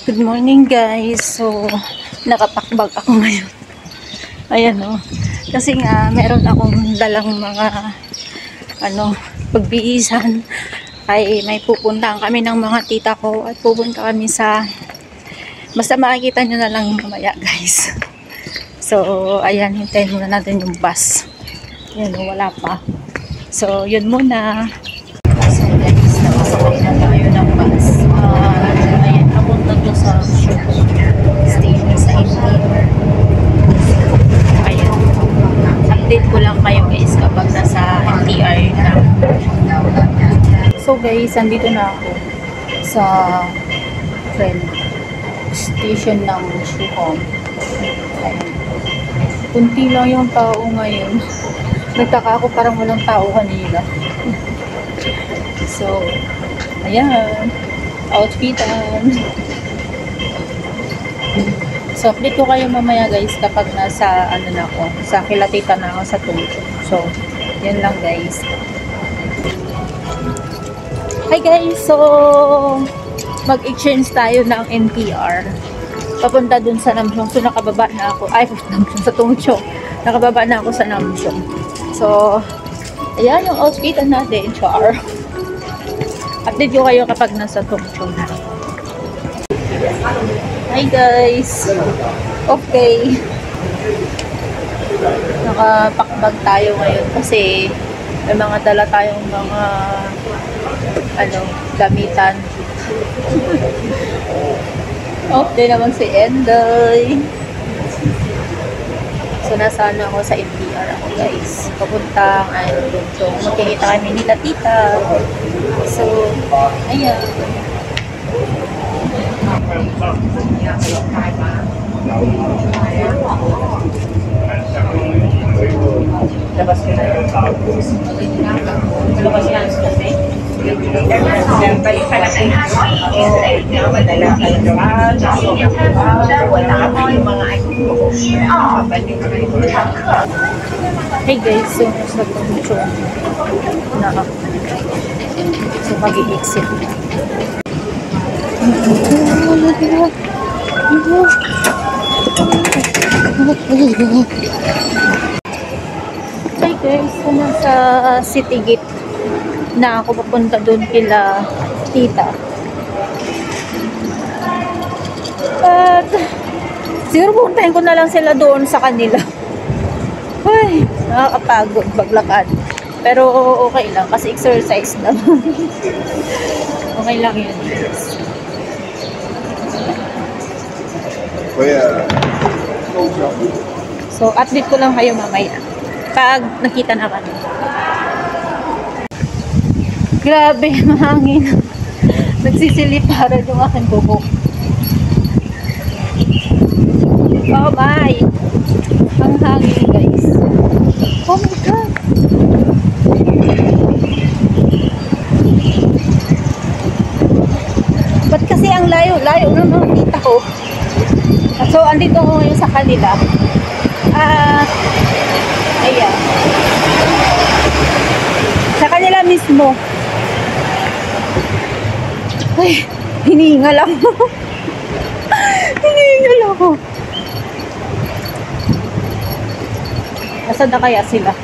Good morning guys. So, nakapakbag ako ngayon. Ayan o. Kasi nga, meron akong dalang mga pagbiisan. Ay may pupuntahan kami ng mga tita ko at pupunta kami sa basta makikita nyo na lang mamaya guys. So, ayan, hintayin muna natin yung bus. Ayan o, wala pa. So, yun muna. So guys, nakasakay na tayo ng bus. Ayan, papunta to sa station sa MTR. Ayan. Update ko lang kayo guys kapag nasa MTR na. So guys, andito na ako sa train station ng Shuhom. Ayan. Kunti lang yung tao ngayon. Nagtaka ako parang walang tao kanina. So, ayan. Outfitan. So, update ko kayo mamaya guys kapag nasa, na ako, sa Kilatita na ako sa Tungcho. So, yan lang guys. Hi guys! So, mag-exchange tayo ng NPR. Papunta dun sa Namsyong. So, nakababa na ako. Ay, Namsyong sa Tungcho. Nakababa na ako sa Namsyong. So, ayan yung outfitan natin. Char. Update ko kayo kapag nasa Tungcho na. Hi guys! Okay. Nakapakbag tayo ngayon kasi may mga dala tayong mga gamitan. Okay naman si Endoy. So, nasa ako sa MTR ako guys. Papuntang so, magkikita kami nila tita. So, ayan. Labas ka na yung labas yan kasi balik ka na hey guys, so nasa Tungcho na ako. So mag-i-exit. Hi guys, so nasa City Gate na ako papunta doon kila tita. At siguro puntahin ko na lang sila doon sa kanila. Ay, nakakapagod maglakad. Pero okay lang kasi exercise na. Okay lang yun. So, update ko lang kayo mamaya pag nakita na kami. Grabe, mahangin. Nagsisiliparan yung aking bubok. Oh my! Ang hangin guys. Oh my God! Ba't kasi ang layo-layo na mga tita ko? So, andito ko ngayon sa kanila. Ayan. Sa kanila mismo. Ay, hinihingal ako. Hinihingal ako. Nasaan na kaya sila?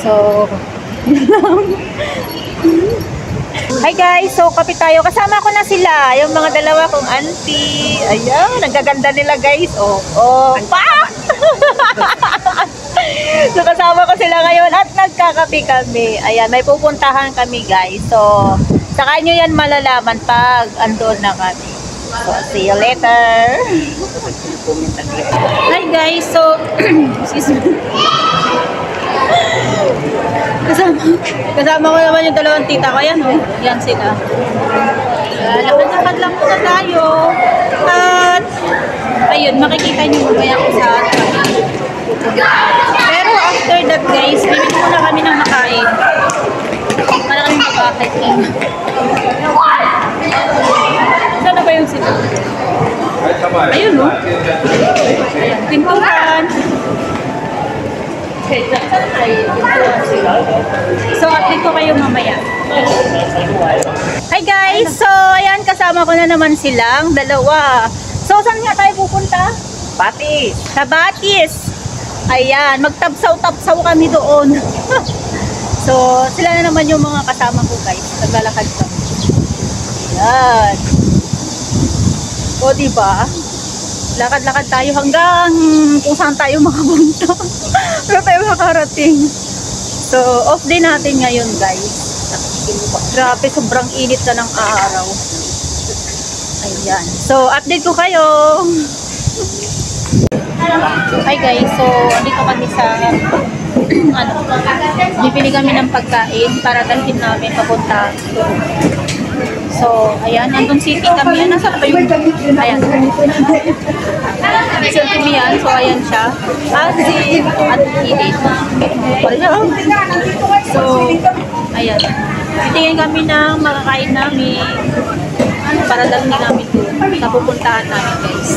So, yun lang. Hi guys, so kapit tayo. Kasama ko na sila, yung mga dalawa kong auntie. Ayan, nagaganda nila guys. Oh, pa! So kasama ko sila ngayon at nagkakape kami. Ayan, may pupuntahan kami guys. So, saka nyo yan malalaman pag andun na kami. So, see you later. Hi guys, so excuse me. Kasama ko naman yung dalawang tita ko. Ayan o, yan sila. Lakad-lakad lang muna tayo. At ayun, makikita nyo mamaya ko sa pero after that guys, bibili muna kami ng makain para kami mag-hiking. Saan na ba yung sila? Ayun o. Ayan, pintuhan. So, update ko kayo mamaya. Hi guys! So, ayan, kasama ko na naman silang dalawa. So, saan nga tayo pupunta? Batis. Sa Batis. Ayan, magtabsaw-tabsaw kami doon. So, sila na naman yung mga kasama ko guys. Naglalakad kami. Ayan. O, diba? Lakad-lakad tayo hanggang kung saan tayo makapunta. Pero tayo makarating. So, off day natin ngayon guys. Grabe, sobrang init na ng araw. Ayan. So, update ko kayo. Hi guys, so dito kami sa bibili kami ng pagkain para dalhin namin papunta. So, ayan, Andong City kami. Nasaan pa yung, ayan. City yan, so ayan siya. Asin at init. So, ayan. Tingin kami ng makakain namin para dalhin namin doon sa pupuntahan namin guys.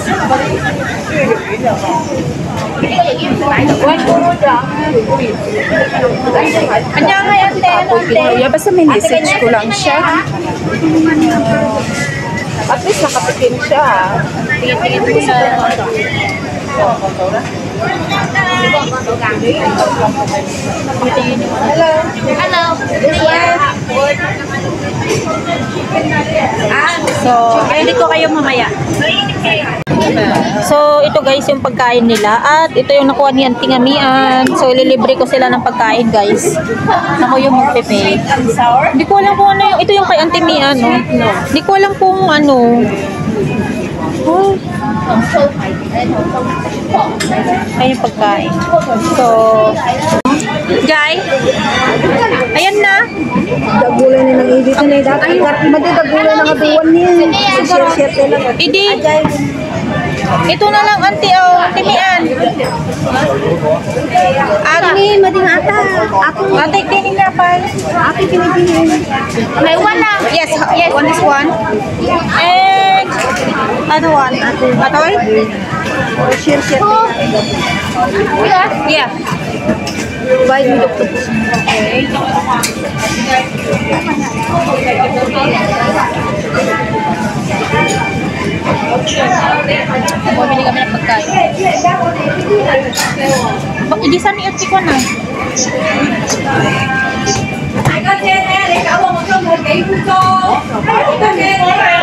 Kanya nga yan, Yeah, basta may message ko lang siya. At least nakapitin siya. tingin-tingin ko sa tingin yung Hello. Hello. So, edit ko kayo mamaya. So, ito guys yung pagkain nila. At ito yung nakuha ni Auntie Ngamian. So, ililibre ko sila ng pagkain guys. Ako yung magpe-pay. Hindi ko alam kung ano yung, ito yung kay Auntie Mian, no? Hindi ko alam kung ano. Oh. Ayun yung pagkain. So, Jai, ayan na. Dagulan ni nang edit na dapat. Madi dagulan na kaduan niya. Share lang. Idi. Ito na lang, Auntie, oh, Auntie Mian. Ani, madi nga ata. Ako. Ate, kining na pa. Ako pinipili. May one lang. Yes, yes. One is one. And, ano one? Atoy? Share. Yeah. Bayad mo doktor. Okay. Bumili kami ng pagkain. Hindi saan ni Ate ko na.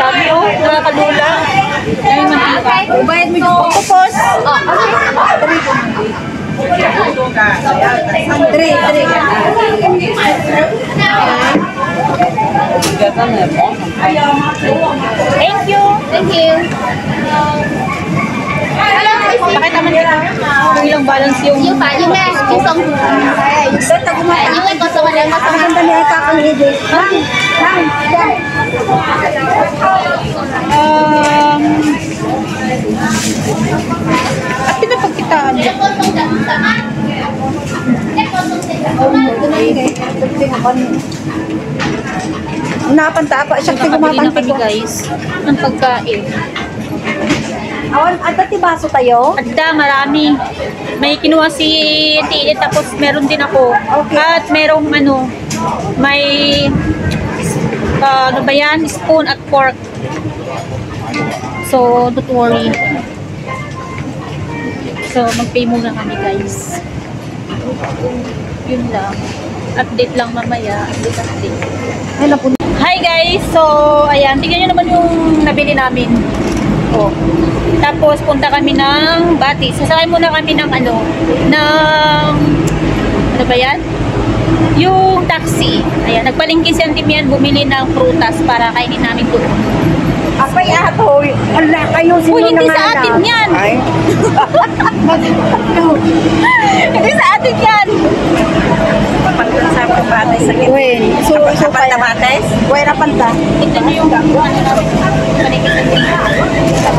Sabi oh, nakakalula. Ayun mantika. Bayad mo doktor. Tapos, thank you. Thank you. Pakita man kita kung ilang balance yung Yung pa, yung na, yung song. Yung may kosong na, kosong na. Ang dami ay kakang edit. at pinapagkitaan niya. Napanta pa siya Nakabili na tigumapante kami ko. guys ng pagkain. Awan, at baso tayo? Adda, marami. May kinuha si Tiit, tapos meron din ako. Okay. At merong ano, may ano ba yan? Spoon at fork. So, don't worry. So, mag-pay muna kami guys. Yun lang. Update lang mamaya. Update. Ay, napunta. Hi guys! So, ayan. Tingnan nyo naman yung nabili namin. Oh. Tapos, punta kami ng Batis. Sasakay muna kami ng ano ba yan? Yung taxi. Ayan. Nagpalingki si Auntie Mian bumili ng prutas para kainin namin doon. Apay ato. Wala kayo sino Uy, hindi nanganak. sa atin yan! Ay. Hindi sa atin yan! Pagkakita sa pabatay sa gitna. Uy, so kaya. Pabates? Uy, napanta. Ito na yung ano namin. Palingki sa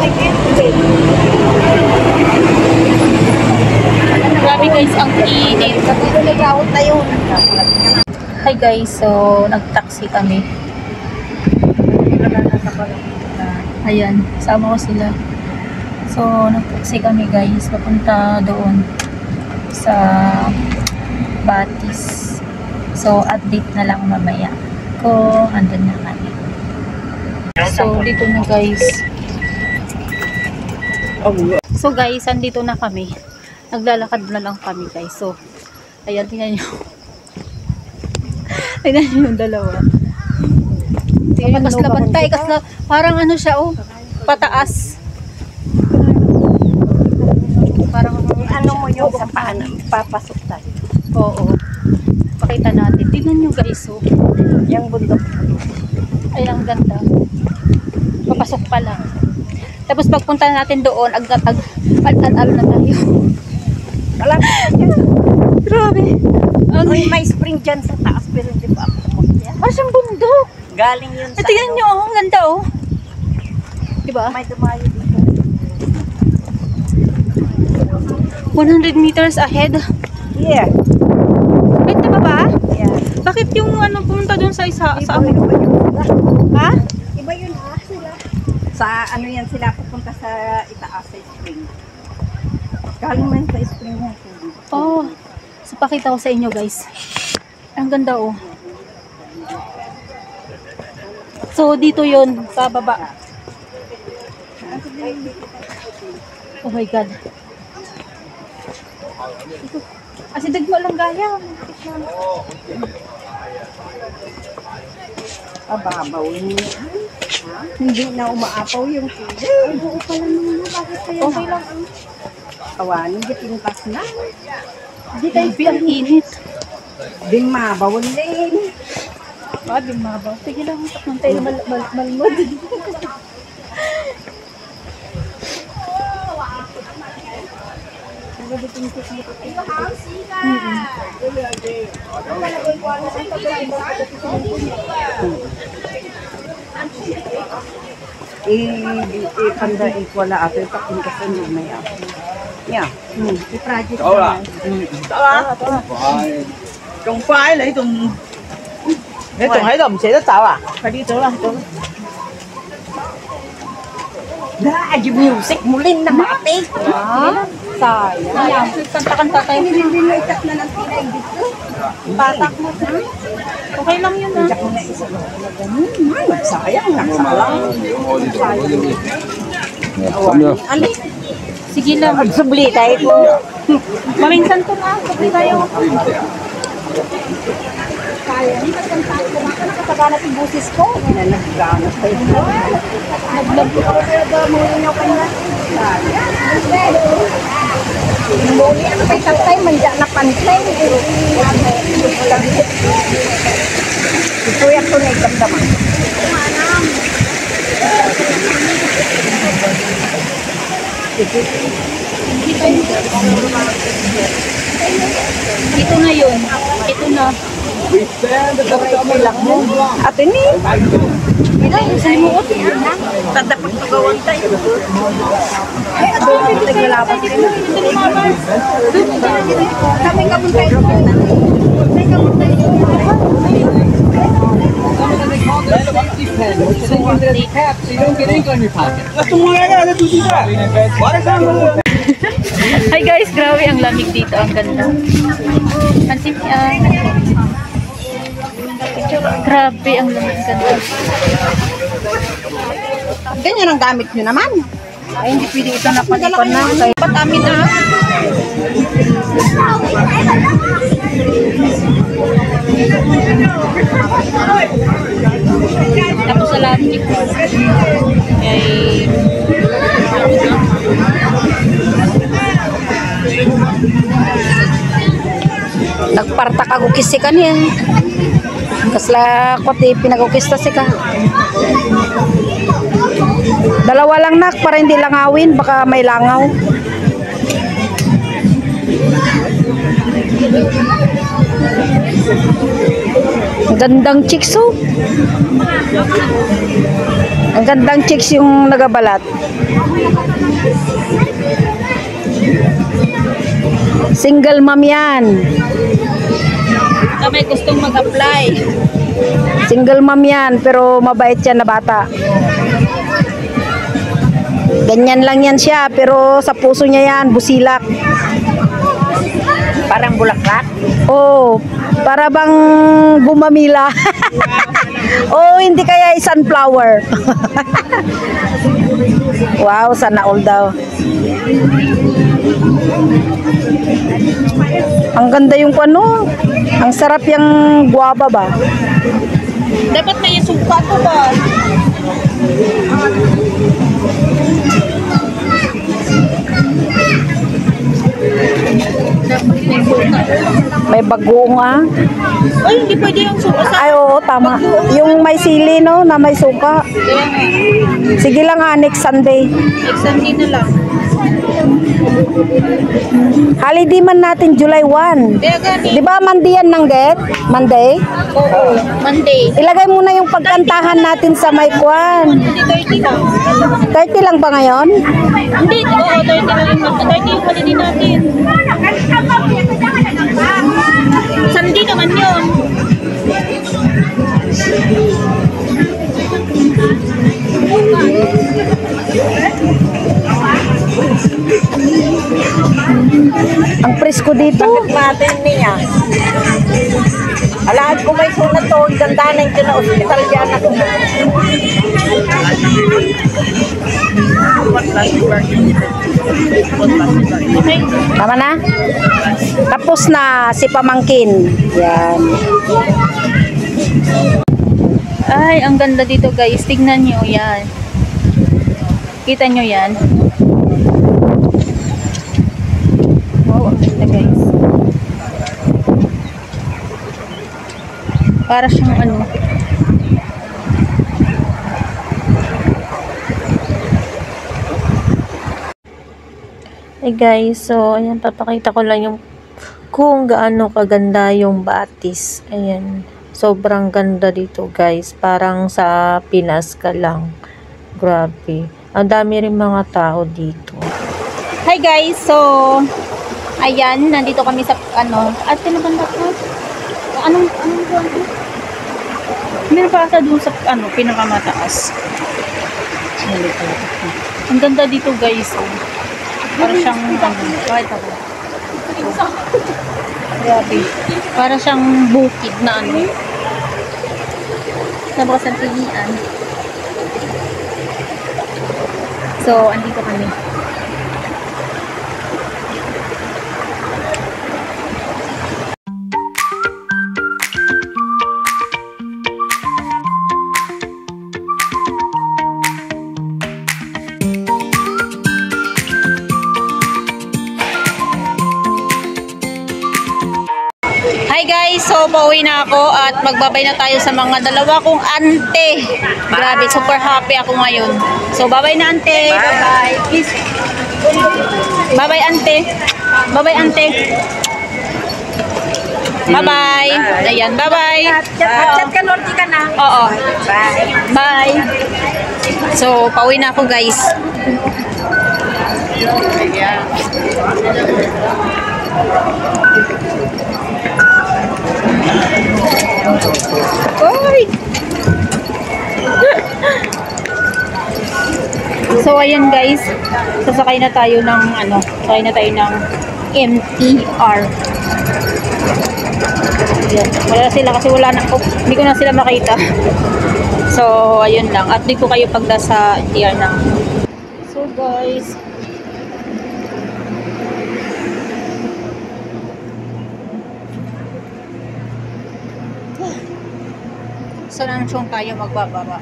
Grabe guys, ang init. Nagawot na yun. Hi guys, so nag-taxi kami. Ayan, sama ko sila. So nag-taxi kami guys, papunta doon sa Batis. So, update na lang mamaya kung andun na kami. So, dito na guys. So guys, andito na kami. Naglalakad na lang kami guys. So, ayan, tingnan nyo. Tingnan nyo yung dalawa. Tingnan nyo, kasla bantay, kasla. Parang ano siya, oh, pataas. Parang Ano mo yung sa paan, papasok tayo. oo. Pakita natin. Tingnan nyo guys, oh. Yung bundok. Ay, ang ganda. Papasok pa lang. Tapos pagpunta natin doon, ag-al na tayo. Wala. Grabe. Uy, may spring dyan sa taas pero hindi pa ako pumunta. Parang siyang bundok. Galing yun sa Tingnan nyo, oh, ang ganda, oh. Diba? May dumayo dito. 100 meters ahead. Yeah. Ganda ba ba? Yeah. Bakit yung ano pumunta doon sa isa? Sa Iba yun sila. ha? Iba yun sila. Sa ano yan sila pupunta sa itaas sa spring. Galing man sa spring yan. Oh. So pakita ko sa inyo guys. Ang ganda oh. So dito yun sa baba. Oh my god. Kasi dagmo lang gaya. Ababaw niya. Hindi na umaapaw yung tubig. Oo pala naman. Bakit kaya Okay lang. Awanin, gitintas na. Hindi tayo ang init. Ding mabawon din. Sabi mabaw. Sige lang. Takman tayo malmod. Ipandain ko wala ako. Ipakun kasi yung may ako. Yeah. I-project Đâu là? naman. Trồng khoai lấy trồng. Nếu trồng ấy đồng sẽ rất sao à? Phải đi chỗ nào? Na, yung music mulin na mati. Sayang. Ayan. Kanta-kanta tayo. Hindi na itak na ng tinay dito. Patak mo. Okay lang yun ah. Itak mo na isa. Sayang, naksalang. Không Ali, Sige lang. magsubli tayo po. Maminsan to na. Sabi tayo. Kaya, hindi magkantaan ko. Maka nakataganap yung busis ko. Na nagganap tayo. Naglag ko kaya mo yung kanya. Muli, ano pa isang tayo, manja na pantay. Ito yan to na ikamdaman. Ito na yun. Ito na. At ini, Salimuot. tadapat pagawang tayo. Ay, ato na ito naglalabas din. Kami kamuntay ko. Kami kamuntay ko. Hi guys, grabe ang lamig dito. Ang ganda. Pansin grabe ang lamig. Ganda. Ganyan ang gamit nyo naman. Ay, hindi pwede ito na pag-ipon na. Kaya patamin na. Tapos sa lamig. Ay... Nagparta ka gukisi ka niya. Kasla kote pinagukista si ka. Dalawa lang nak para hindi langawin. Baka may langaw. Ang gandang chicks oh. Ang gandang chicks yung nagabalat. Single mom yan. Na may gustong mag-apply. Single mom yan, pero mabait yan na bata. Ganyan lang yan siya, pero sa puso niya yan, busilak. Parang bulaklak. Oh, para bang gumamila. Oh, hindi kaya sunflower. Wow, sana all daw. Ang ganda yung ano. Ang sarap yung guava ba? Dapat may suka to ba? May bagoong ah. Ay, hindi pwede yung suka sa... Ay, oo, tama. Yung may sili, no, na may suka. Sige lang ha, next Sunday. Exam na lang. Holiday man natin July 1. Kaya gani. Di ba Monday yan ng get? Monday? Oo, Monday. Ilagay muna yung pagkantahan natin sa may kwan. Hindi 30 lang. 30 lang ba ngayon? Hindi, oo, 30 lang yung 30 yung holiday natin. Sunday naman yun. Ang presko dito. Natin niya. Alaan ko may sunat to. Ganda na yung na hospital yan ako. Tama na? Tapos na si pamangkin. Yan. Ay, ang ganda dito guys. Tignan nyo yan. Kita nyo yan. Wow, ang ganda guys. Para siyang ano. Hey guys, so ayan, papakita ko lang yung kung gaano kaganda yung Batis. Ayan, sobrang ganda dito guys. Parang sa Pinas ka lang. Grabe. Ang dami rin mga tao dito. Hi guys, so ayan, nandito kami sa ano, at pinaganda ko. Anong buwan ko? Meron pa ata doon sa ano, pinakamataas. Ang ganda dito guys. Oh. Para siyang kahit ako. Grabe. Para siyang bukid na ano. Nabakas ang pilihan. So, andito kami. Hi guys, so pauwi na ako at magbabay na tayo sa mga dalawa kong ante. Grabe, super happy ako ngayon. So bye-bye na ante. Bye-bye. Please. Bye-bye ante. Bye-bye ante. Bye-bye. Ayan, bye-bye. Chat ka, Lord, ka na. Oo. Bye. Bye. So pauwi na ako guys. Oy! So ayan guys, sasakay na tayo ng ano, sakay na tayo ng MTR. Ayan. Wala sila kasi wala na, hindi ko na sila makita. So ayun lang, update ko kayo pag nasa MTR na. So guys, saan ang tayo magbababa?